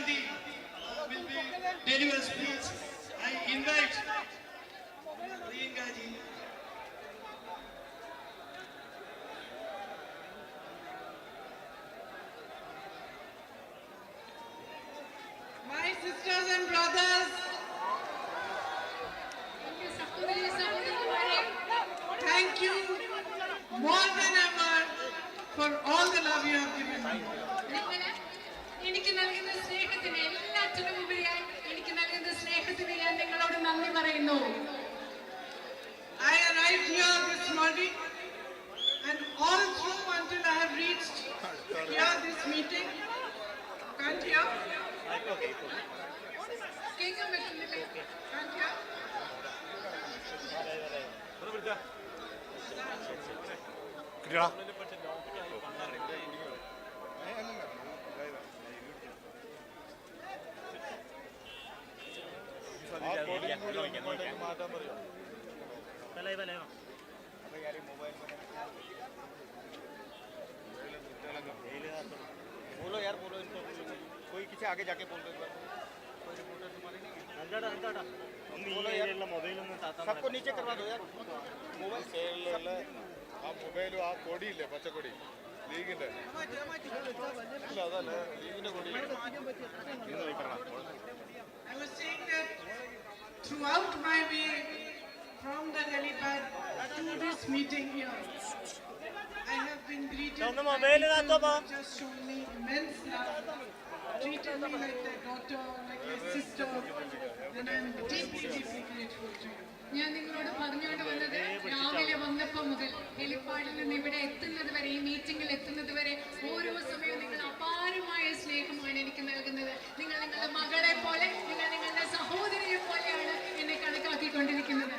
Gandhi will be deliver speech. I invite Priyanka ji. My sisters and brothers, thank you more than ever for all the love you have given me. എനിക്ക് നൽകുന്ന സ്നേഹത്തിന് എല്ലാറ്റിനും ഉപരിയായി എനിക്ക് നൽകുന്ന സ്നേഹത്തിന് ഞാൻ നിങ്ങളോട് നന്ദി പറയുന്നു. I arrived here this morning and all through until I have reached here this meeting. Can't hear? കേൾക്കാൻ പറ്റുന്നില്ലേ? Can't hear? बोलो यार, बोलो इनको, कोई किसी आगे जाके बोल दो एक बार. कोई रिपोर्टर तुम्हारे नहीं सबको नीचे करवा दो यार. मोबाइल ആ മൊബൈലും ആ കൊടിയില്ലേ, പച്ചക്കൊടി ലീഗിന്റെ ഇല്ല, അതല്ല ലീഗിന്റെ കൊടി. I was saying that throughout my way from the helipad to this meeting here, I have been greeted by people who have just shown me immense love, treated me like their daughter, like their sister, and I am deeply, deeply grateful to you. ഞാൻ നിങ്ങളോട് പറഞ്ഞുകൊണ്ട് വന്നത് രാവിലെ വന്നപ്പോൾ മുതൽ ഹെലിപ്പാഡിൽ നിന്ന് ഇവിടെ എത്തുന്നത് വരെ, ഈ മീറ്റിംഗിൽ എത്തുന്നത് വരെ ഓരോ സമയവും നിങ്ങൾ അപാരമായ സ്നേഹമാണ് എനിക്ക് നൽകുന്നത്. നിങ്ങൾ നിങ്ങളുടെ മകളെ പോലെ, നിങ്ങൾ നിങ്ങളുടെ സഹോദരിയെ പോലെയാണ് എന്നെ കണക്കാക്കിക്കൊണ്ടിരിക്കുന്നത്.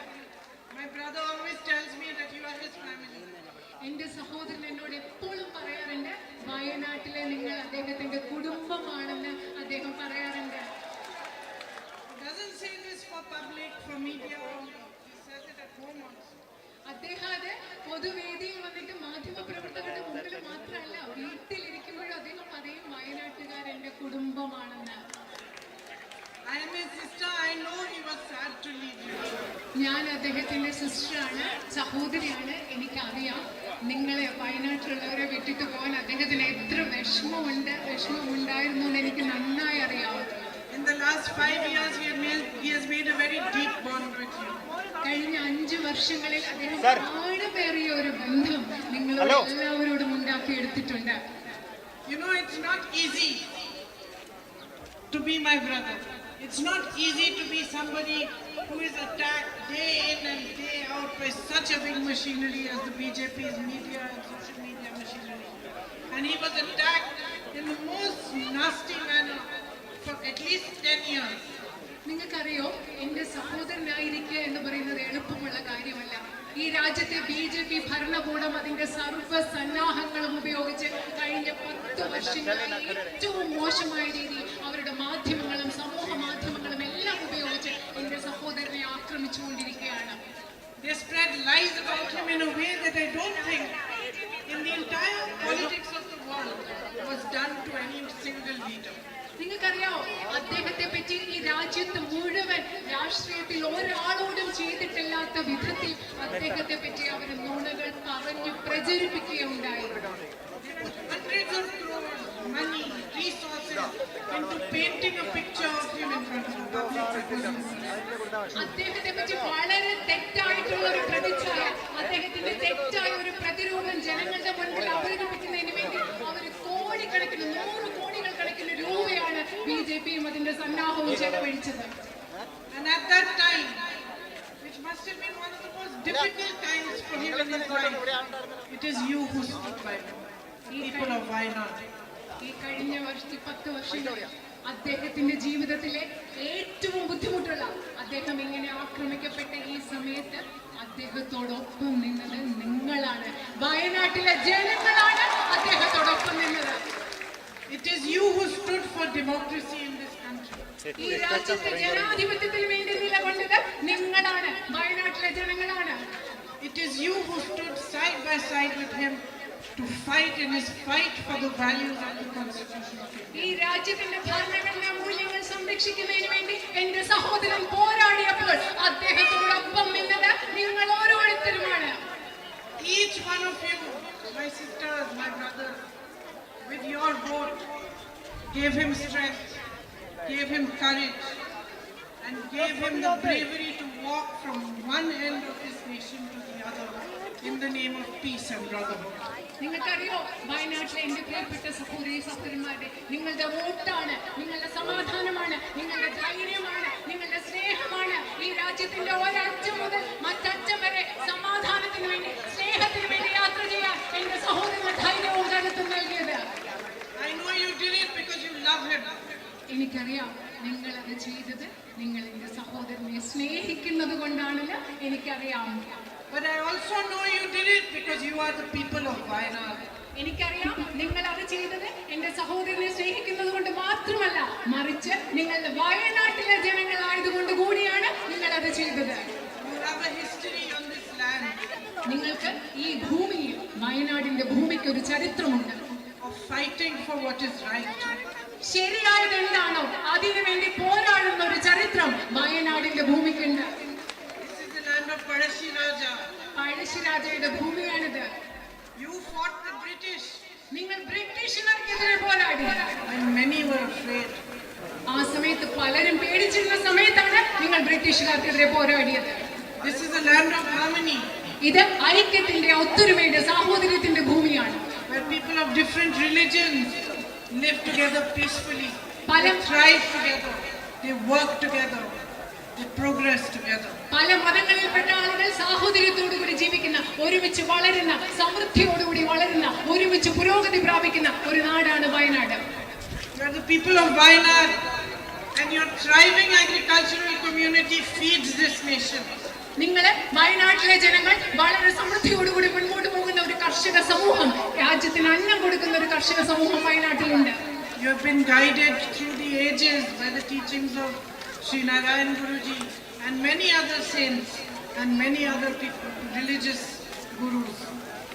My brother always tells me that you are his family. എന്റെ സഹോദരൻ എന്നോട് എപ്പോഴും പറയാറുണ്ട്, വയനാട്ടിലെ നിങ്ങൾ അദ്ദേഹത്തിന്റെ കുടുംബമാണെന്ന് അദ്ദേഹം പറയാറുണ്ട്. He doesn't say this for public, for media only. He says it at home also. അദ്ദേഹം അത് പൊതുവേദിയിൽ വന്നിട്ട് മാധ്യമപ്രവർത്തകരുടെ മുമ്പിൽ മാത്രമല്ല, വീട്ടിലിരിക്കുമ്പോഴും അദ്ദേഹം പറയും വയനാട്ടുകാരെന്റെ കുടുംബമാണെന്ന്. I am his sister. I know he was sad to leave you. ഞാൻ അദ്ദേഹത്തിന്റെ സിസ്റ്ററാണ്, സഹോദരിയാണ്. എനിക്കറിയാം നിങ്ങളെ വയനാട്ടിലുള്ളവരെ വിട്ടിട്ട് പോകാൻ അദ്ദേഹത്തിന് എത്ര വിഷമമുണ്ടായിരുന്നു എന്ന് എനിക്ക് നന്നായി അറിയാം. In the last 5 years, he has made a very deep bond with you. കഴിഞ്ഞ 5 വർഷങ്ങളിൽ അദ്ദേഹം ആഴമേറിയ ഒരു ബന്ധം നിങ്ങളോട് എല്ലാവരോടും ഉണ്ടാക്കിയെടുത്തിട്ടുണ്ട്. You know, it's not easy to be my brother. It's not easy to be somebody who is attacked day in and day out by such a big machinery as the BJP's media and social media machinery. And he was attacked in the most nasty manner for at least 10 years. നിങ്ങൾക്കറിയോ, എന്റെ സഹോദരനായിരിക്കുക എന്ന് പറയുന്നത് എളുപ്പമുള്ള കാര്യമല്ല. ഈ രാജ്യത്തെ BJP ഭരണകൂടം അതിന്റെ സർവ്വ സന്നാഹങ്ങളും ഉപയോഗിച്ച് കഴിഞ്ഞ 10 വർഷങ്ങളായി ഏറ്റവും മോശമായ രീതിയിൽ അവരുടെ മാധ്യമങ്ങളും സമൂഹ മാധ്യമങ്ങളും എല്ലാം ഉപയോഗിച്ച് എന്റെ സഹോദരനെ ആക്രമിച്ചുകൊണ്ടിരിക്കുകയാണ്. They spread lies about him in a way that I don't think in the entire politics of the world was done to any single leader. നിങ്ങൾക്കറിയാമോ, അദ്ദേഹത്തെ പറ്റി ഈ രാജ്യത്ത് മുഴുവൻ രാഷ്ട്രീയത്തിൽ ഒരാളോടും ചെയ്തിട്ടില്ലാത്ത വിധത്തിൽ അദ്ദേഹത്തെ പറ്റി അവർ നുണകൾ പറഞ്ഞു പ്രചരിപ്പിക്കുകയുണ്ടായി. Hundreds of crores, money, resources into painting a picture of him in front of public. അദ്ദേഹത്തെ പറ്റി വളരെ തെറ്റായിട്ടുള്ള ഒരു പ്രതിച്ഛായ, അദ്ദേഹത്തിന്റെ തെറ്റായ ഒരു പ്രതിരൂപം ജനങ്ങളുടെ മുൻപിൽ അവതരിപ്പിക്കുന്നതിന് വേണ്ടി അവർ കോടിക്കണക്കിന് 100 കോടികൾ കണക്കിന് രൂപയാണ് BJPയും അതിന്റെ സന്നാഹവും ചെലവഴിച്ചത്. And at that time, which must have been one of the most difficult times for him in his life, it is you who stood by him, people of Wayanad. ഈ കഴിഞ്ഞ 10 വർഷങ്ങളിൽ അദ്ദേഹത്തിന്റെ ജീവിതത്തിലെ ഏറ്റവും ബുദ്ധിമുട്ടുള്ള, അദ്ദേഹം ഇങ്ങനെ ആക്രമിക്കപ്പെട്ട ഈ സമയത്ത് അദ്ദേഹത്തോടൊപ്പം നിന്നത് നിങ്ങളാണ്, വയനാട്ടിലെ ജനങ്ങളാണ് അദ്ദേഹത്തോടൊപ്പം നിന്നത്. It is you who stood for democracy in this country. ഈ രാജ്യത്തെ ജനാധിപത്യത്തിന് വേണ്ടി നിലകൊണ്ടത് നിങ്ങളാണ്, വയനാട്ടിലെ ജനങ്ങളാണ്. It is you who stood side by side with him to fight in his fight for the values of the Constitution of India. ഈ രാജ്യത്തിന്റെ ഭരണഘടനാ മൂല്യങ്ങൾ സംരക്ഷിക്കുന്നതിന് വേണ്ടി എന്റെ സഹോദരൻ പോരാടിയപ്പോൾ അദ്ദേഹത്തോടൊപ്പം നിന്നത് നിങ്ങൾ ഓരോരുത്തരുമാണ്. Each one of you, my sisters, my brothers, with your vote, gave him strength, gave him courage, and gave him the bravery to walk from one end of this nation to the other in the name of peace and brotherhood. നിങ്ങൾക്കറിയോ, വയനാട്ടിലെ എന്റെ പ്രിയപ്പെട്ട സഹോദരി സഹോദരന്മാരെ, നിങ്ങളുടെ വോട്ടാണ്, നിങ്ങളുടെ സമാധാനമാണ്, നിങ്ങളുടെ ധൈര്യമാണ്, നിങ്ങളുടെ സ്നേഹമാണ് ഈ രാജ്യത്തിന്റെ ഒരറ്റം മുതൽ മറ്ററ്റം വരെ സമാധാനത്തിന് വേണ്ടി, സ്നേഹത്തിന് വേണ്ടി യാത്ര ചെയ്യാൻ എന്റെ സഹോദരന് ധൈര്യവും കരുത്തും നൽകിയത്. I know you did it because you love him. എനിക്കറിയാം, നിങ്ങൾ അത് ചെയ്തത് നിങ്ങൾ എന്റെ സഹോദരനെ സ്നേഹിക്കുന്നത് കൊണ്ടാണെന്ന് എനിക്കറിയാം. But I also know you did it because you are the people of Wayanad. എനിക്കറിയാം, നിങ്ങൾ അത് ചെയ്തത് എന്റെ സഹോദരനെ സ്നേഹിക്കുന്നത് കൊണ്ട് മാത്രമല്ല, മറിച്ച് നിങ്ങളുടെ വയനാട്ടിലെ ജനങ്ങളായതുകൊണ്ട് കൂടിയാണ് നിങ്ങൾ അത് ചെയ്തത്. You have a history on this land നിങ്ങൾക്ക് ഈ ഭൂമിയിൽ, വയനാടിന്റെ ഭൂമിക്ക് ഒരു ചരിത്രമുണ്ട്. of fighting for what is right. ശരിയായത് എന്താണോ അതിനു വേണ്ടി പോരാടുന്ന ഒരു ചരിത്രം വയനാടിന്റെ ഭൂമിക്കുണ്ട്. This is the land of Padashi Raja. പഴശ്ശിരാജയുടെ ഭൂമിയാണിത്. You fought the British നിങ്ങൾ ബ്രിട്ടീഷുകാർക്കെതിരെ പോരാടി. when many were afraid. ആ സമയത്ത് പലരും പേടിച്ചിരുന്ന സമയത്താണ് നിങ്ങൾ ബ്രിട്ടീഷുകാർക്കെതിരെ പോരാടിയത്. This is the land of harmony, ഇത് ഐക്യത്തിന്റെ, ഒത്തൊരുമയുടെ, സാഹോദര്യത്തിന്റെ ഭൂമിയാണ്. where people of different religions live together peacefully. They Palam- thrive together. They work together. They progress together. പല മതങ്ങളിൽപ്പെട്ട ആളുകൾ സാഹോദര്യത്തോടുകൂടി ജീവിക്കുന്ന, ഒരുമിച്ച് വളരുന്ന, സമൃദ്ധിയോടുകൂടി വളരുന്ന, ഒരുമിച്ച് പുരോഗതി പ്രാപിക്കുന്ന ഒരു നാടാണ് Wayanad. You are the people of Wayanad, and your thriving agricultural community feeds this nation. നിങ്ങൾ വയനാട്ടിലെ ജനങ്ങൾ വളരെ സമൃദ്ധിയോടുകൂടി മുൻപോട്ട് പോകുന്ന ഒരു കർഷക സമൂഹം, രാജ്യത്തിന് അന്നം കൊടുക്കുന്ന ഒരു കർഷക സമൂഹം വയനാട്ടിലുണ്ട്. You have been guided through the ages by the teachings of Sri Narayan Guruji and many other saints and many other people, religious gurus.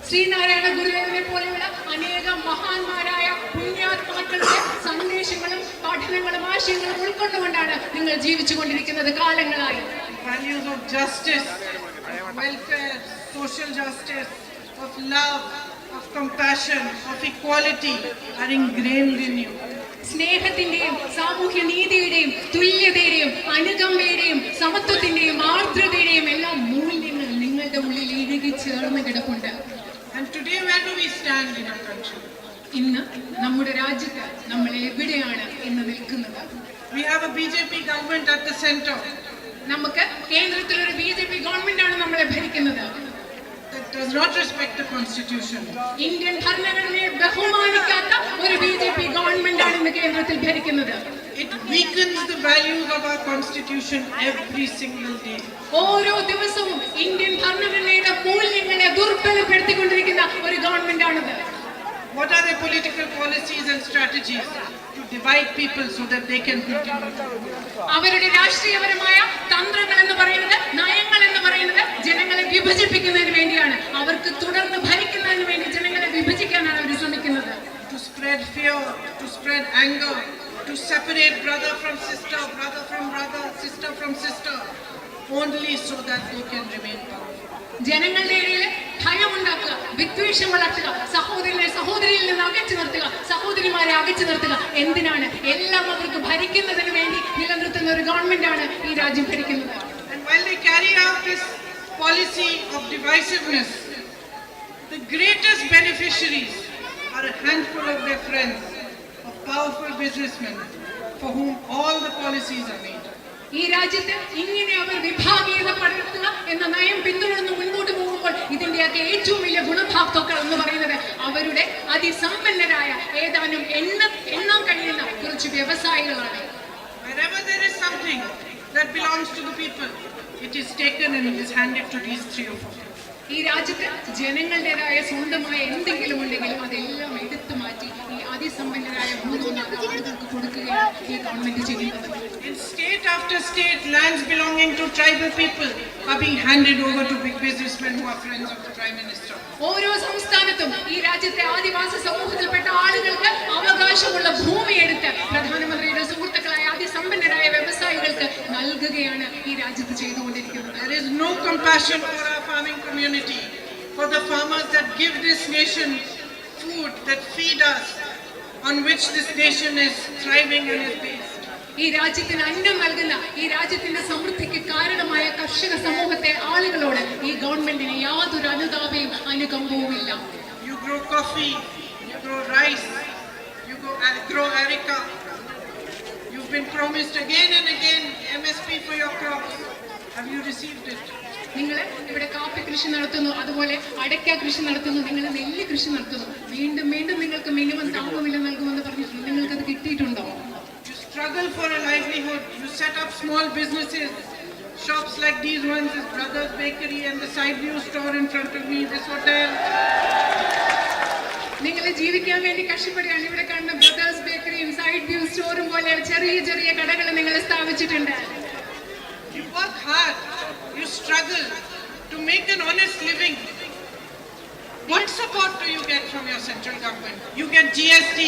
Sreenarayana ഗുരുദേവനെ പോലെയുള്ള അനേകം മഹാന്മാരായ പുണ്യാത്മാക്കളുടെ സന്ദേശങ്ങളും പഠനങ്ങളും ആശയങ്ങളും ഉൾക്കൊണ്ടുകൊണ്ടാണ് നിങ്ങൾ ജീവിച്ചു കൊണ്ടിരിക്കുന്നത് കാലങ്ങളായി. Values of justice, welfare, social justice, of love, of compassion, of equality are ingrained in you. സ്നേഹത്തിന്റെയും സാമൂഹ്യ നീതിയുടെയും തുല്യതയുടെയും അനുകമ്പയുടെയും സമത്വത്തിന്റെയും ആർദ്രതയുടെയും എല്ലാ മൂല്യങ്ങൾ നിങ്ങളുടെ ഉള്ളിൽ ഇഴുകി ചേർന്ന് കിടപ്പുണ്ട്. And today, where do we stand in our country? ഇന്ന് നമ്മുടെ രാജ്യത്ത് നമ്മൾ എവിടെയാണ് ഇന്ന് നിൽക്കുന്നത്? We have a BJP government at the center നമുക്ക് കേന്ദ്രത്തിൽ ഒരു BJP ഗവൺമെന്റാണ് നമ്മളെ ഭരിക്കുന്നത്. that does not respect the constitution. Indian ഭരണഘടനയെ ബഹുമാനിക്കാത്ത ഒരു BJP ഗവൺമെന്റാണ് ഇന്ന് കേന്ദ്രത്തിൽ ഭരിക്കുന്നത്. It weakens the values of our constitution every single day. ഓരോ ദിവസവും ഇന്ത്യൻ ഭരണഘടനയുടെ മൂല്യങ്ങളെ ദുർബലപ്പെടുത്തിക്കൊണ്ടിരിക്കുന്ന ഒരു ഗവൺമെന്റാണിത്. What are their political policies and strategies to divide people so that they can continue to rule? അവരുടെ രാഷ്ട്രീയപരമായ തന്ത്രങ്ങൾ എന്ന് പറയുന്നത്, നയങ്ങൾ എന്ന് പറയുന്നത് ജനങ്ങളെ വിഭജിപ്പിക്കുന്നതിന് വേണ്ടിയാണ്. അവർക്ക് തുടർന്ന് ഭരിക്കുന്നതിന് വേണ്ടി ജനങ്ങളെ വിഭജിക്കാനാണ് അവർ ശ്രമിക്കുന്നത്. To spread fear, to spread anger, to separate brother from sister, brother from brother, sister from sister, only so that they can remain powerful. ജനങ്ങളുടെ ഇടയിൽ ഭയമുണ്ടാക്കുക, വിദ്വേഷം വളർത്തുക, സഹോദരനെ സഹോദരിയിൽ നിന്ന് അകറ്റി നിർത്തുക, സഹോദരിമാരെ അകറ്റി നിർത്തുക. എന്തിനാണ്? എല്ലാം അവർക്ക് ഭരിക്കുന്നതിന് വേണ്ടി നിലനിർത്തുന്ന ഒരു ഗവൺമെന്റാണ് ഈ രാജ്യം ഭരിക്കുന്നത്. And while they carry out this policy of divisiveness, the greatest beneficiaries are a handful of their friends, of powerful businessmen for whom all the policies are made. ഈ രാജ്യത്ത് ഇങ്ങനെ അവർ വിഭാഗീയത പടർത്തുക എന്ന നയം പിന്തുടർന്ന് മുൻപോട്ട് പോകുമ്പോൾ ഇതിന്റെയൊക്കെ ഏറ്റവും വലിയ ഗുണഭോക്താക്കൾ എന്ന് പറയുന്നത് അവരുടെ അതിസമ്പന്നരായ ഏതാനും എണ്ണാൻ കഴിയുന്ന കുറച്ച് വ്യവസായികളാണ്. Wherever there is something that belongs to the people, it is taken and it is handed to these 3 or 4 people. ഈ രാജ്യത്ത് ജനങ്ങളുടേതായ സ്വന്തമായ എന്തെങ്കിലും ഉണ്ടെങ്കിലും അതെല്ലാം എടുത്തു മാറ്റി ഈ അതിസമ്പന്നരായ ഭൂരിഭാഗം ആളുകൾക്ക് കൊടുക്കുകയാണ് ഈ ഗവൺമെന്റ് ചെയ്യുന്നത്. In state after state, lands belonging to tribal people are being handed over to big businessmen who are friends of the Prime Minister. ഓരോ സംസ്ഥാനത്തും ഈ രാജ്യത്ത് അവകാശമുള്ള ഭൂമി എടുത്ത് പ്രധാനമന്ത്രിയുടെ സുഹൃത്തുക്കളായ അതിസമ്പന്നരായ വ്യവസായികൾക്ക് നൽകുകയാണ് ഈ രാജ്യത്ത് ചെയ്തുകൊണ്ടിരിക്കുന്നത്. There is no compassion for our farming community, for the farmers that give this nation food, that feed us, on which this nation is thriving and is based. ഈ രാജ്യത്തിന് അന്നം നൽകുന്ന, ഈ രാജ്യത്തിന്റെ സമൃദ്ധിക്ക് കാരണമായ കർഷക സമൂഹത്തെ ആളുകളോട് ഈ ഗവൺമെന്റിന് യാതൊരു അനുതാപവും അനുകമ്പവുമില്ല. You grow coffee, you grow rice, you grow areca. You've been promised again and again MSP for your crops. Have you received it? നിങ്ങൾ ഇവിടെ കാപ്പി കൃഷി നടത്തുന്നു, അതുപോലെ അടയ്ക്ക കൃഷി നടത്തുന്നു, നിങ്ങൾ നെല്ല് കൃഷി നടത്തുന്നു. വീണ്ടും വീണ്ടും നിങ്ങൾക്ക് മിനിമം താങ്ങുവില നൽകുമെന്ന് പറഞ്ഞിട്ടുണ്ട്. നിങ്ങൾക്കത് കിട്ടിയിട്ടുണ്ടോ? You struggle for a livelihood. You set up small businesses, shops like these ones, this Brothers Bakery and the Side View store in front of me, this hotel. നിങ്ങൾ ജീവിക്കാൻ വേണ്ടി കഷ്ടപ്പെടുകയാണ്. ഇവിടെ കാണുന്ന ബ്രദേഴ്സ് ബേക്കറിയും സൈഡ് വ്യൂ സ്റ്റോറും പോലെ ചെറിയ ചെറിയ കടകൾ നിങ്ങൾ സ്ഥാപിച്ചിട്ടുണ്ട്. You work hard. You struggle to make an honest living. What support do you get from your central government? You get GST.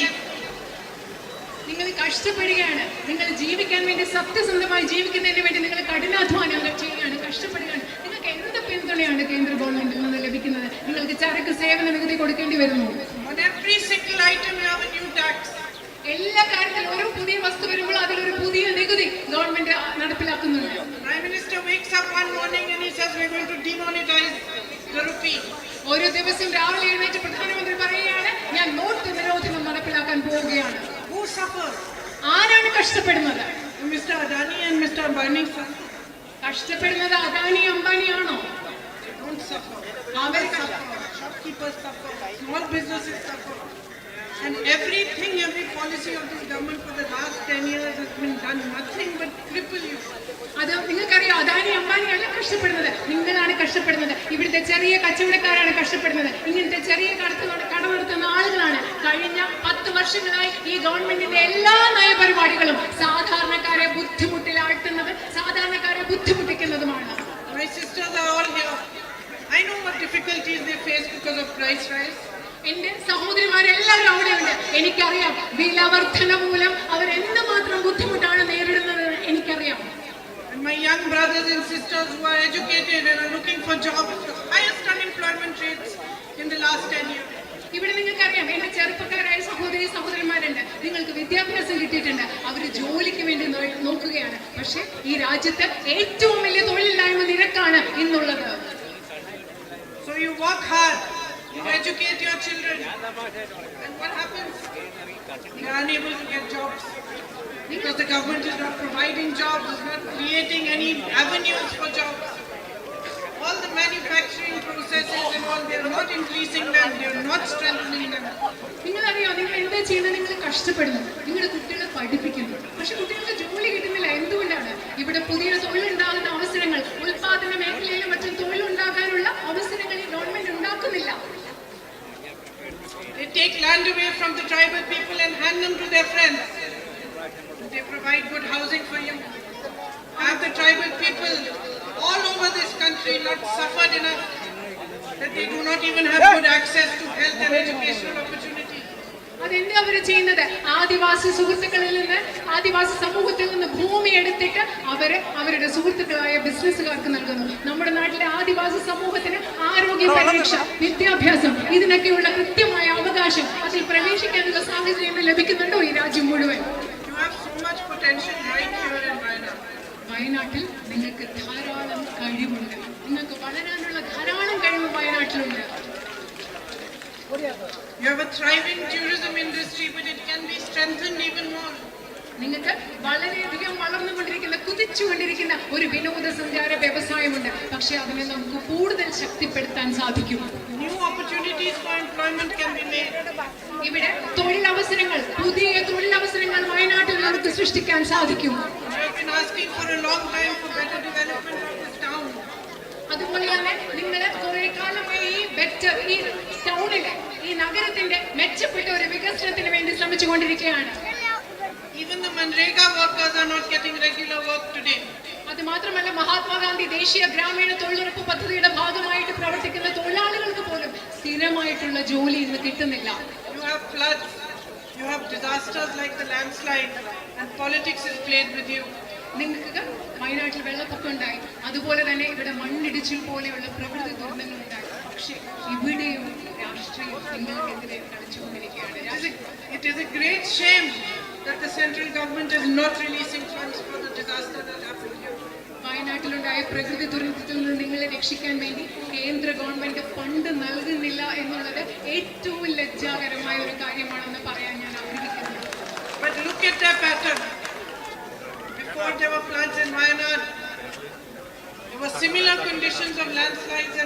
നിങ്ങൾ കഷ്ടപ്പെടുകയാണ്. നിങ്ങൾ ജീവിക്കാൻ വേണ്ടി, സത്യസന്ധമായി ജീവിക്കുന്നതിന് വേണ്ടി നിങ്ങൾ കഠിനാധ്വാനങ്ങൾ ചെയ്യുകയാണ്, കഷ്ടപ്പെടുകയാണ്. നിങ്ങൾക്ക് എന്ത് പിന്തുണയാണ് കേന്ദ്ര ഗവൺമെന്റിൽ നിന്ന് ലഭിക്കുന്നത്? നിങ്ങൾക്ക് ചരക്ക് സേവന നികുതി കൊടുക്കേണ്ടി വരുന്നു. On every single item you have a new tax. എല്ലാ കാര്യത്തിലും ഓരോ പുതിയ വസ്തു വരുമ്പോൾ അതിലൊരു പുതിയ നികുതി government നടപ്പിലാക്കുന്നുണ്ട്. Prime Minister wakes up one morning and he says we're going to demonetize the rupee. ഓരോ ദിവസം രാവിലെ എഴുന്നേറ്റ് പ്രധാനമന്ത്രി പറയുകയാണ് ഞാൻ നോട്ട് നിരോധനം നടപ്പിലാക്കാൻ പോവുകയാണ്. Who suffers? ആരാണ് കഷ്ടപ്പെടുന്നത്? Mr. Adani and Mr. Ambani sir. കഷ്ടപ്പെടുന്നത് Adani അംബാനിയാണോ? They don't suffer. Our Suffer. Shopkeepers suffer. Small businesses suffer. And everything, every policy of this government for the last 10 years has been done nothing but cripple you. അത് നിങ്ങൾക്കറിയാം, അദാനി അംബാനിയല്ല കഷ്ടപ്പെടുന്നത്, നിങ്ങളാണ് കഷ്ടപ്പെടുന്നത്. ഇവിടുത്തെ ചെറിയ കച്ചവടക്കാരാണ് കഷ്ടപ്പെടുന്നത്. ഇങ്ങനത്തെ ചെറിയ കട നടത്തുന്ന ആളുകളാണ്. കഴിഞ്ഞ 10 വർഷങ്ങളായി ഈ ഗവൺമെന്റിന്റെ എല്ലാ നയപരിപാടികളും സാധാരണക്കാരെ ബുദ്ധിമുട്ടിലാഴ്ത്തുന്നത്, സാധാരണക്കാരെ ബുദ്ധിമുട്ടിക്കുന്നതുമാണ്. My sisters are all here. I know what difficulties they face because of price rise. എന്റെ സഹോദരിമാരെല്ലാവരും അവിടെയുണ്ട്. എനിക്കറിയാം വില വർധന മൂലം അവർ എന്തുമാത്രം ബുദ്ധിമുട്ടാണ് നേരിടുന്നത് എനിക്കറിയാം. And my young brothers and sisters who are educated and are looking for jobs, the highest unemployment rates in the last 10 years. ഇവിടെ നിങ്ങൾക്കറിയാം എന്റെ ചെറുപ്പക്കാരായ സഹോദരിമാരുണ്ട്. നിങ്ങൾക്ക് വിദ്യാഭ്യാസം കിട്ടിയിട്ടുണ്ട്, അവർ ജോലിക്ക് വേണ്ടി നോക്കുകയാണ്. പക്ഷെ ഈ രാജ്യത്ത് ഏറ്റവും വലിയ തൊഴിലില്ലായ്മ നിരക്കാണ് ഇന്നുള്ളത്. So you work hard, you educate your children, and what happens? You are unable to get jobs because the government is not providing jobs, is not creating any avenues for jobs. All the manufacturing processes and all, they are not increasing them, they are not strengthening them. നിങ്ങളറിയോ നിങ്ങൾ എന്താ ചെയ്യുന്നത്? നിങ്ങൾ കഷ്ടപ്പെടുന്നു, നിങ്ങളുടെ കുട്ടികളെ പഠിപ്പിക്കുന്നു, പക്ഷെ കുട്ടികൾക്ക് ജോലി കിട്ടുന്നില്ല. എന്തുകൊണ്ടാണ്? ഇവിടെ പുതിയ തൊഴിലുണ്ടാകുന്ന അവസരങ്ങൾ, ഉൽപാദന മേഖലയിലും മറ്റും തൊഴിലുണ്ടാകാനുള്ള അവസരങ്ങൾ ഈ ഗവൺമെന്റ് ഉണ്ടാക്കുന്നില്ല. They take land away from the tribal people and hand them to their friends. They provide good housing for you. Have the tribal people all over this country not suffered enough that they do not even have good access to health and educational opportunities? അതെന്താ അവര് ചെയ്യുന്നത്? ആദിവാസി സുഹൃത്തുക്കളിൽ നിന്ന്, ആദിവാസി സമൂഹത്തിൽ നിന്ന് ഭൂമി എടുത്തിട്ട് അവരുടെ സുഹൃത്തുക്കളായ ബിസിനസ്സുകാർക്ക് നൽകുന്നു. നമ്മുടെ നാട്ടിലെ ആദിവാസി സമൂഹത്തിന് ആരോഗ്യ പരിരക്ഷ, വിദ്യാഭ്യാസം, ഇതിനൊക്കെയുള്ള കൃത്യമായ അവകാശം, അതിൽ പ്രവേശിക്കാനുള്ള സാഹചര്യം ലഭിക്കുന്നുണ്ടോ ഈ രാജ്യം മുഴുവൻ? You have so much potential right here in Wayanad. വയനാട്ടിൽ നിങ്ങൾക്ക് ധാരാളം കഴിവുണ്ട്. നിങ്ങൾക്ക് വളരാനുള്ള ധാരാളം കഴിവ് വയനാട്ടിലുണ്ട്. You have a thriving tourism industry, but it can be strengthened even more. നിങ്ങൾക്ക് വളരെയധികം വളർന്നുകൊണ്ടിരിക്കുന്ന, കുതിച്ചുകൊണ്ടിരിക്കുന്ന ഒരു വിനോദസഞ്ചാര വ്യവസായമുണ്ട്. പക്ഷെ അതിനെ നമുക്ക് കൂടുതൽ ശക്തിപ്പെടുത്താൻ സാധിക്കും. New opportunities for employment can be made. ഇവിടെ തൊഴിലവസരങ്ങൾ, പുതിയ തൊഴിലവസരങ്ങൾ വയനാട്ടിൽ നമുക്ക് സൃഷ്ടിക്കാൻ സാധിക്കും. We have been asking for a long time for better development of this town. അതുപോലെ തന്നെ നിങ്ങൾ കുറെ കാലമായി ഈ ടൗണിന്റെ, ഈ നഗരത്തിന്റെ മെച്ചപ്പെട്ട ഒരു വികസനത്തിന് വേണ്ടി ശ്രമിച്ചുകൊണ്ടിരിക്കുകയാണ്. Even the Manrega workers are not getting regular work today. അത് മാത്രമല്ല, മഹാത്മാഗാന്ധി ദേശീയ ഗ്രാമീണ തൊഴിലുറപ്പ് പദ്ധതിയുടെ ഭാഗമായിട്ട് പ്രവർത്തിക്കുന്ന തൊഴിലാളികൾക്ക് പോലും സ്ഥിരമായിട്ടുള്ള ജോലി ഇന്ന് കിട്ടുന്നില്ല. You have floods, You have disasters like the landslide, and politics is played with you. നിങ്ങൾക്ക് വയനാട്ടിൽ വെള്ളപ്പൊക്കം ഉണ്ടായി, അതുപോലെ തന്നെ ഇവിടെ മണ്ണിടിച്ചിൽ പോലെയുള്ള പ്രകൃതി ദുരന്തങ്ങൾ ഉണ്ടായി. പക്ഷേ ഇവിടെയും രാഷ്ട്രീയം നിങ്ങൾക്കെതിരെ കളിച്ചുകൊണ്ടിരിക്കുകയാണ്. It is a great shame that the central government is not releasing funds for the disaster that happened here. വയനാട്ടിലുണ്ടായ പ്രകൃതി ദുരന്തത്തിൽ നിന്ന് നിങ്ങളെ രക്ഷിക്കാൻ വേണ്ടി കേന്ദ്ര ഗവൺമെന്റ് ഫണ്ട് നൽകുന്നില്ല എന്നുള്ളത് ഏറ്റവും ലജ്ജാകരമായ ഒരു കാര്യമാണെന്ന് പറയാൻ ഞാൻ ആഗ്രഹിക്കുന്നു. But look at their pattern. Before there were floods in Wayanad, there were similar conditions of landslides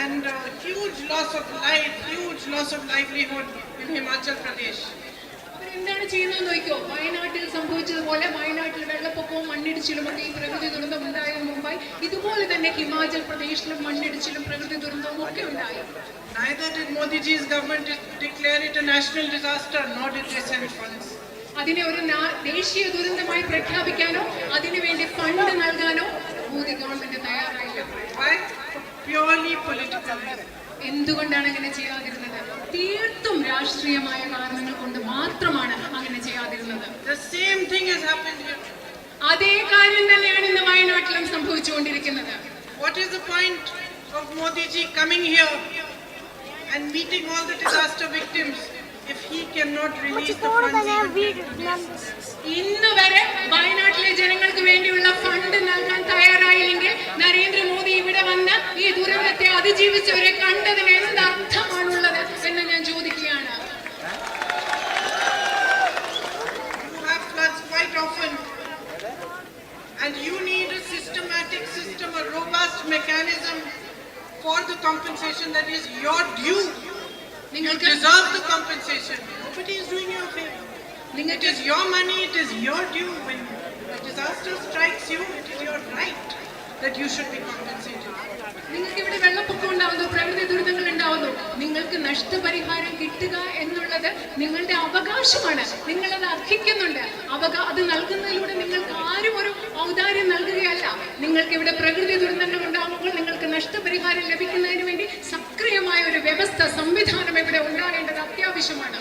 and huge loss of life, huge loss of livelihood in Himachal Pradesh. എന്താണ് ചെയ്യുന്നത് നോക്കിയോ? വയനാട്ടിൽ സംഭവിച്ചതുപോലെ വയനാട്ടിൽ വെള്ളപ്പൊക്കവും മണ്ണിടിച്ചിലും ഒക്കെ ഈ പ്രകൃതി ദുരന്തം ഉണ്ടായതിനു മുമ്പായി ഇതുപോലെ തന്നെ ഹിമാചൽ പ്രദേശിലും മണ്ണിടിച്ചിലും പ്രകൃതി ദുരന്തവും ഒക്കെ ഉണ്ടായി. Neither did Modi ji's government declare it a national disaster, nor did they send funds. അതിനെ ഒരു ദേശീയ ദുരന്തമായി പ്രഖ്യാപിക്കാനോ അതിനുവേണ്ടി ഫണ്ട് നൽകാനോ മോദി ഗവൺമെന്റ് തയ്യാറായില്ല. Why? Purely political. എന്തുകൊണ്ടാണ് അങ്ങനെ ചെയ്യാതിരുന്നത്? തീർത്തും രാഷ്ട്രീയമായ കാരണങ്ങൾ കൊണ്ട് മാത്രമാണ് അങ്ങനെ ചെയ്യാതിരുന്നത്. The same thing has happened here. അതേ കാര്യം തന്നെയാണ് ഇന്ന് വയനാട്ടിലും സംഭവിച്ചുകൊണ്ടിരിക്കുന്നത്. What is the point of Modi ji coming here and meeting all the disaster victims if he cannot release the funds? ഇന്ന് വരെ വയനാട്ടിലെ ജനങ്ങൾക്ക് വേണ്ടിയുള്ള ഫണ്ട് നൽകാൻ തയ്യാറായില്ലെങ്കിൽ നരേന്ദ്രമോദി ഇവിടെ വന്ന് ഈ ദുരന്തത്തെ അതിജീവിച്ചവരെ കണ്ടതിന് എന്ത് അർത്ഥമാണുള്ളത് എന്ന് ഞാൻ ചോദിക്കുകയാണ്. You have floods quite often, and you need a systematic system, a robust mechanism for the compensation that is your due. You deserve the compensation. Nobody is doing you a favor. It is your money, it is your due. When a disaster strikes you, it is your right that you should be compensated. നിങ്ങൾക്ക് ഇവിടെ വെള്ളപ്പൊക്കം ഉണ്ടാവുന്നു, പ്രകൃതി ദുരിതങ്ങൾ ഉണ്ടാവുന്നു, നിങ്ങൾക്ക് നഷ്ടപരിഹാരം കിട്ടുക എന്നുള്ളത് നിങ്ങളുടെ അവകാശമാണ്. നിങ്ങളത് അർഹിക്കുന്നുണ്ട്. അത് നൽകുന്നതിലൂടെ നിങ്ങൾക്ക് ആരും ഒരു ഔദാര്യം നൽകുകയല്ല. നിങ്ങൾക്ക് ഇവിടെ പ്രകൃതി ദുരന്തങ്ങൾ ഉണ്ടാകുമ്പോൾ നിങ്ങൾക്ക് നഷ്ടപരിഹാരം ലഭിക്കുന്നതിന് വേണ്ടി സക്രിയമായ ഒരു വ്യവസ്ഥ, സംവിധാനം ഇവിടെ ഉണ്ടാകേണ്ടത് അത്യാവശ്യമാണ്.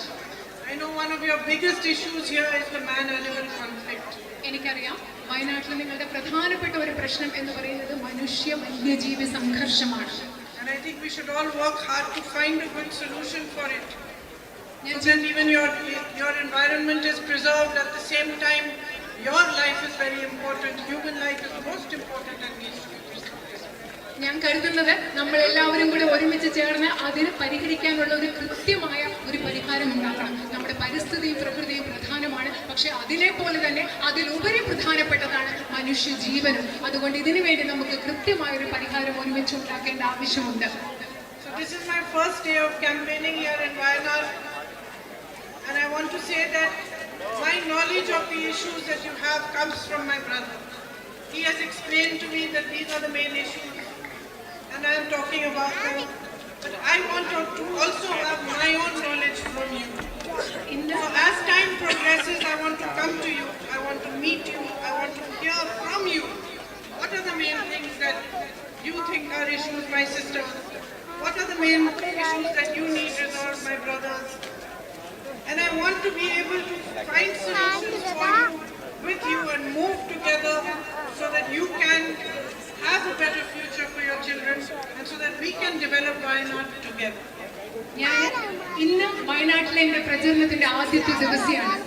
I know one of your biggest issues here is the man-animal conflict. എനിക്കറിയാം വയനാട്ടിൽ നിങ്ങളുടെ പ്രധാനപ്പെട്ട ഒരു പ്രശ്നം എന്ന് പറയുന്നത് മനുഷ്യ വന്യജീവി സംഘർഷമാണ്. And I think we should all work hard to find a good solution for it. So that even your environment is preserved, at the same time your life is very important. Human life is most important and needs to be preserved. ഞാൻ കരുതുന്നത് നമ്മൾ എല്ലാവരും കൂടെ ഒരുമിച്ച് ചേർന്ന് അതിന് പരിഹരിക്കാനുള്ള ഒരു കൃത്യമായ ഒരു പരിഹാരം ഉണ്ടാക്കണം. നമ്മുടെ പരിസ്ഥിതിയും പ്രകൃതിയും പ്രധാനമാണ്, പക്ഷെ അതിനെ പോലെ തന്നെ അതിലുപരി പ്രധാനപ്പെട്ടതാണ് മനുഷ്യ ജീവനും. അതുകൊണ്ട് ഇതിനു വേണ്ടി നമുക്ക് കൃത്യമായ ഒരു പരിഹാരം ഒരുമിച്ച് ഉണ്ടാക്കേണ്ട ആവശ്യമുണ്ട്. So this is my first day of campaigning here in Wayanad, and I want to say that my knowledge of the issues that you have comes from my brother. He has explained to me that these are the main issues, and I am talking about them. But I want to also have my own knowledge from you. So as time progresses, I want to come to you. I want to meet you. I want to hear from you. What are the main things that you think are issues, my sister? What are the main issues that you need resolved, my brothers? And I want to be able to find solutions for you, with you, and move together so that you can have a better future for your children, and so that we can develop Wayanad together. ഞാൻ ഇന്ന് വയനാട്ടിലെ എൻ്റെ പ്രചരണത്തിന്റെ ആദ്യത്തെ ദിവസമാണ്.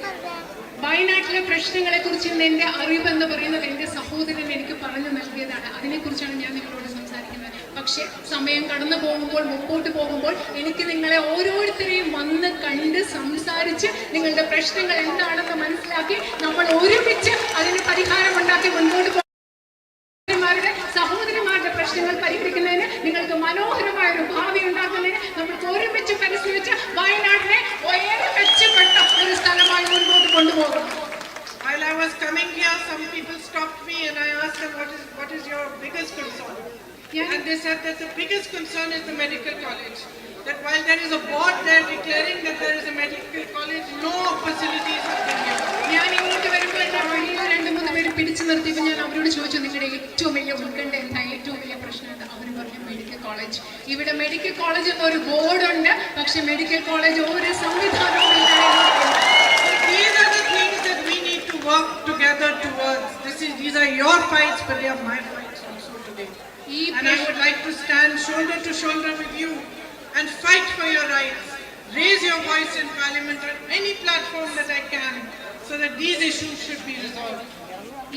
വയനാട്ടിലെ പ്രശ്നങ്ങളെ കുറിച്ച് എൻ്റെ അറിവെന്ന് പറയുന്നത് എൻ്റെ സഹോദരൻ എനിക്ക് പറഞ്ഞു നൽകിയതാണ്. അതിനെക്കുറിച്ചാണ് ഞാൻ നിങ്ങളോട് സംസാരിക്കുന്നത്. പക്ഷേ സമയം കടന്നു പോകുമ്പോൾ, മുമ്പോട്ട് പോകുമ്പോൾ എനിക്ക് നിങ്ങളെ ഓരോരുത്തരെയും വന്ന് കണ്ട് സംസാരിച്ച് നിങ്ങളുടെ പ്രശ്നങ്ങൾ എന്താണെന്ന് മനസ്സിലാക്കി നമ്മൾ ഒരുമിച്ച് അതിന് പരിഹാരമുണ്ടാക്കി മുൻപോട്ട് പോകും. സഹോദരിമാരുടെ പ്രശ്നങ്ങൾ പരിഹരിക്കുന്നതിന്, നിങ്ങൾക്ക് മനോഹരമായ ഒരു ഭാവി ഉണ്ടാക്കുന്നതിന് നമുക്ക് ഒരുമിച്ച് പരിശ്രമിച്ച് വയനാടിനെ ഏറെ മെച്ചപ്പെട്ട ഒരു സ്ഥലമായി മുൻപോട്ട് കൊണ്ടുപോകും. While I was coming here, some people stopped me and I asked them, what is your biggest concern? And they said that the biggest concern is the medical college. That while there is a board there declaring that there is a medical college, no facilities have been given. ഞാൻ ഇങ്ങോട്ട് വരുമ്പോൾ എന്നെ വഴിയിൽ 2-3 പേര് പിടിച്ചു നിർത്തിയപ്പോൾ ഞാൻ അവരോട് ചോദിച്ചു, നിങ്ങളുടെ ഏറ്റവും വലിയ ഉത്കണ്ഠ എന്താ, ഏറ്റവും വലിയ പ്രശ്നം എന്താ? അവർ പറഞ്ഞു മെഡിക്കൽ കോളേജ്. ഇവിടെ മെഡിക്കൽ കോളേജ് എന്നൊരു ബോർഡുണ്ട്, പക്ഷെ മെഡിക്കൽ കോളേജ് ഒരു സംവിധാനവും ഇല്ല. work together towards. These are your fights, but they are my fights also today. And I would like to stand shoulder to shoulder with you and fight for your rights. Raise your voice in Parliament on any platform that I can, so that these issues should be resolved.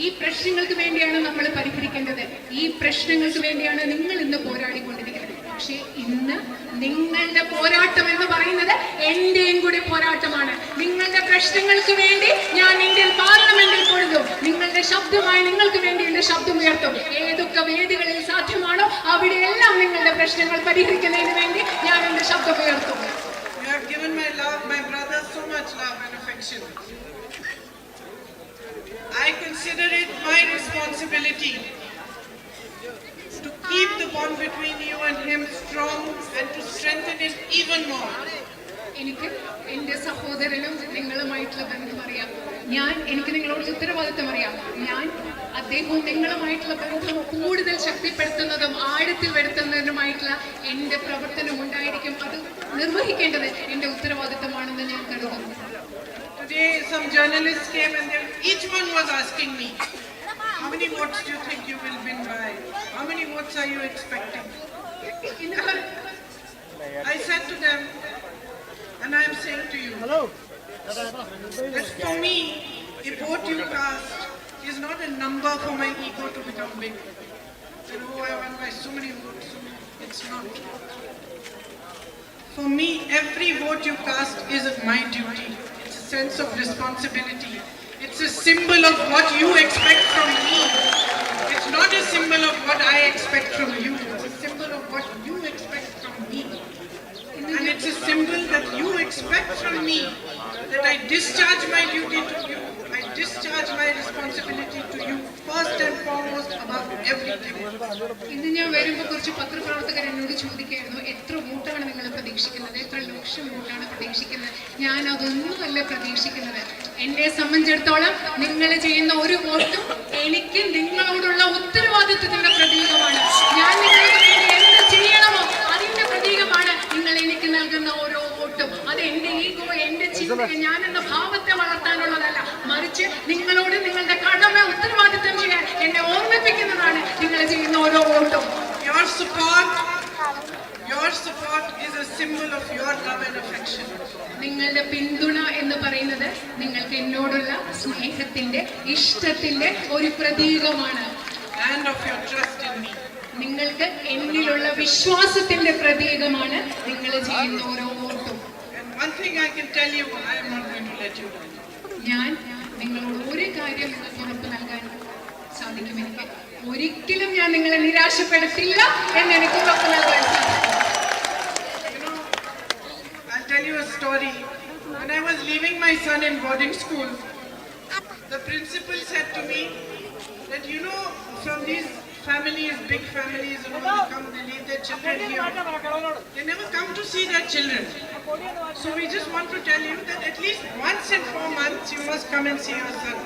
ഈ പ്രശ്നങ്ങൾക്ക് വേണ്ടിയാണ് നമ്മൾ പരിഹരിക്കേണ്ടത്. ഈ പ്രശ്നങ്ങൾക്ക് വേണ്ടിയാണ് നിങ്ങൾ ഇന്ന് പോരാടിക്കൊണ്ടിരിക്കുന്നത്. പക്ഷേ ഇന്ന് നിങ്ങളുടെ പോരാട്ടം എന്ന് പറയുന്നത് എന്റെയും കൂടി പോരാട്ടമാണ്. നിങ്ങളുടെ പ്രശ്നങ്ങൾക്ക് വേണ്ടി ഞാൻ ഇന്ത്യൻ പാർലമെന്റിൽ പൊരുതും. നിങ്ങളുടെ ശബ്ദമായി നിങ്ങൾക്ക് വേണ്ടി എന്റെ ശബ്ദം ഉയർത്തും. ഏതൊക്കെ വേദികളിൽ സാധ്യമാണോ അവിടെയെല്ലാം നിങ്ങളുടെ പ്രശ്നങ്ങൾ പരിഹരിക്കുന്നതിന് വേണ്ടി ഞാൻ എന്റെ ശബ്ദം ഉയർത്തും. You have given my brothers so much love and affection. I consider it my responsibility to keep the bond between you and him strong and to strengthen it even more. എനിക്ക് എന്റെ സഹോദരനും നിങ്ങളുമായിട്ടുള്ള ബന്ധം അറിയാം. എനിക്ക് നിങ്ങളോട് ഉത്തരവാദിത്തം അറിയാം. ഞാൻ അദ്ദേഹവും നിങ്ങളുമായിട്ടുള്ള ബന്ധം കൂടുതൽ ശക്തിപ്പെടുത്തുന്നതും ആഴത്തിൽ വരുത്തുന്നതിനുമായിട്ടുള്ള എന്റെ പ്രവർത്തനം ഉണ്ടായിരിക്കും. അത് നിർവഹിക്കേണ്ടത് എന്റെ ഉത്തരവാദിത്തമാണെന്ന് ഞാൻ കരുതുന്നു. Today some journalists came and each one was asking me, how many votes do you think you will win by? How many votes are you expecting? I said to them, and I am saying to you, that for me, a vote you cast is not a number for my ego to become big. You know, I won by so many votes. It's not. For me, every vote you cast is my duty. It's a sense of responsibility. It's a symbol of what you expect from me. It's not a symbol of what I expect from you. It's a symbol of what you expect from me. And it's a symbol that you expect from me, that I discharge my duty to you. I discharge my responsibility to you first and foremost above everything. ഇന്ന് ഞാൻ വരുമ്പോൾ കുറച്ച് പത്രപ്രവർത്തകർ എന്നോട് ചോദിക്കായിരുന്നു, എത്ര വോട്ടാണ് നിങ്ങൾ പ്രതീക്ഷിക്കുന്നത്, എത്ര ലക്ഷം വോട്ടാണ് പ്രതീക്ഷിക്കുന്നത്. ഞാൻ അതൊന്നുമല്ല പ്രതീക്ഷിക്കുന്നത്. എന്നെ സംബന്ധിച്ചിടത്തോളം നിങ്ങൾ ചെയ്യുന്ന ഒരു വോട്ടും എനിക്ക് നിങ്ങളോടുള്ള ഉത്തരവാദിത്വത്തിന്റെ പ്രതീകമാണ്. ഞാൻ നിങ്ങൾക്ക് വേണ്ടി എന്ത് ചെയ്യണമോ അതിന്റെ പ്രതീകമാണ് നിങ്ങൾ എനിക്ക് നൽകുന്ന ഓരോ വോട്ടും. അത് എന്റെ ഈഗോ, എന്റെ ചിന്ത, ഞാൻ എന്ന ഭാവത്തെ വളർത്താനുള്ളതല്ല, മറിച്ച് നിങ്ങളോട് നിങ്ങളുടെ കടമ ഉത്തരവാദിത്വം ചെയ്യാൻ എന്നെ ഓർമ്മിപ്പിക്കുന്നതാണ് നിങ്ങൾ ചെയ്യുന്ന ഓരോ വോട്ടും. Your support is a symbol of your love and affection. നിങ്ങളുടെ പിന്തുണ എന്ന് പറയുന്നത് നിങ്ങൾക്ക് എന്നോടുള്ള സ്നേഹത്തിന്റെ, ഇഷ്ടത്തിന്റെ ഒരു പ്രതീകമാണ്. And of your trust in me. നിങ്ങൾക്ക് എന്നിലുള്ള വിശ്വാസത്തിന്റെ പ്രതീകമാണ് നിങ്ങൾ ചെയ്യുന്ന ഓരോ വോട്ടും. And one thing I can tell you, I am not going to let you down. ഞാൻ നിങ്ങളോട് ഒരു കാര്യം നിങ്ങൾക്ക് ഉറപ്പ് നൽകാൻ സാധിക്കും. എനിക്ക് ഒരിക്കലും ഞാൻ നിങ്ങളെ നിരാശപ്പെടുത്തില്ല എന്ന് എനിക്ക് ഉറപ്പ് നൽകാൻ സാധിക്കും. I'll tell you a story. When I was leaving my son in boarding school, the principal said to me that, you know, from these families, big families, you know, they leave their children here. They never come to see their children. So we just want to tell you that at least once in 4 months you must come and see your son.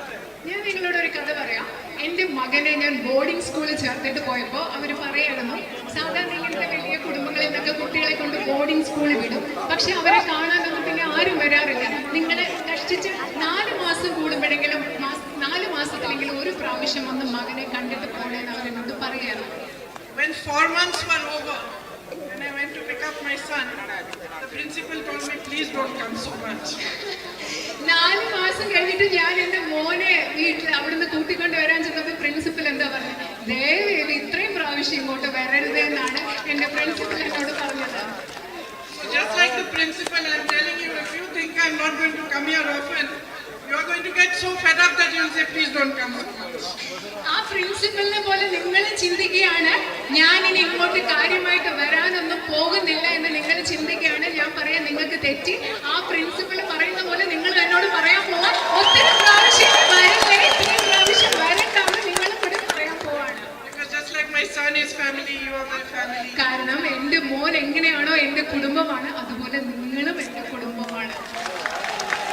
ഞാൻ നിങ്ങളോട് ഒരു കഥ പറയാം. എന്റെ മകനെ ഞാൻ boarding സ്കൂളിൽ ചേർത്തിട്ട് പോയപ്പോൾ അവർ പറയായിരുന്നു, സാധാരണ ഇങ്ങനത്തെ വലിയ കുടുംബങ്ങളിൽ നിന്നൊക്കെ കുട്ടികളെ കൊണ്ട് ബോർഡിംഗ് സ്കൂളിൽ വിടും, പക്ഷെ അവരെ കാണാനൊന്നും പിന്നെ ആരും വരാറില്ല. നിങ്ങളെ കഷ്ടിച്ച് 4 മാസം കൂടുമ്പോഴെങ്കിലും 4 മാസത്തിലെങ്കിലും ഒരു പ്രാവശ്യം വന്ന് മകനെ കണ്ടിട്ട് പോകണമെന്ന് അവരെന്നോട് പറയാറ്. When 4 months were over, when I went to pick up my son, the principal told me, please don't come so much. 4 മാസം കഴിഞ്ഞിട്ട് ഞാൻ എന്റെ മോനെ വീട്ടിൽ അവിടുന്ന് കൂട്ടിക്കൊണ്ട് വരാൻ ചെന്നപ്പോൾ പ്രിൻസിപ്പൽ എന്താ പറഞ്ഞത്, ദയവേലി ഇത്രയും പ്രാവശ്യം ഇങ്ങോട്ട് വരരുത് എന്നാണ് എന്റെ പ്രിൻസിപ്പൽ എന്നോട് പറഞ്ഞത്. So just like the principal, I'm telling you, if you think I'm not going to come here often, you are going to get so fed up that you'll say, please don't come so much. ആ പ്രിൻസിപ്പലിനെ പോലെ നിങ്ങൾ ചിന്തിക്കുകയാണ്, ഞാൻ ഇനി ഇങ്ങോട്ട് കാര്യമായിട്ട് വരാനൊന്നും പോകുന്നില്ല എന്ന് നിങ്ങൾ ചിന്തിക്കുകയാണ്. ഞാൻ പറയാൻ നിങ്ങൾക്ക് തെറ്റി. ആ പ്രിൻസിപ്പൽ പറയുന്ന പോലെ നിങ്ങൾ എന്നോട് പറയാൻ പോവാൻ ഒത്തിരി പ്രാവശ്യം വരില്ലേ, ഇത്രയും പ്രാവശ്യം വരണ്ടാവും നിങ്ങളും കൂടി പറയാൻ പോവാണ്. Because just like my son is family, you are my family. കാരണം എന്റെ മോൻ എങ്ങനെയാണോ എന്റെ കുടുംബമാണ്, അതുപോലെ നിങ്ങളും എന്റെ കുടുംബമാണ്.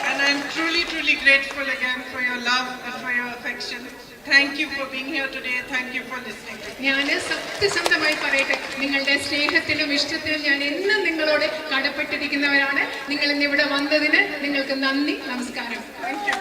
And I'm truly, truly grateful again for your love and for your affection. Thank you for being here today. Thank you for listening. ഞാൻ സത്യസന്ധമായി പറയട്ടെ, നിങ്ങളുടെ സ്നേഹത്തിലും ഇഷ്ടത്തിലും ഞാൻ എന്നും നിങ്ങളോട് കടപ്പെട്ടിരിക്കുന്നവരാണ്. നിങ്ങൾ ഇന്ന് ഇവിടെ വന്നതിന് നിങ്ങൾക്ക് നന്ദി, നമസ്കാരം. Thank you.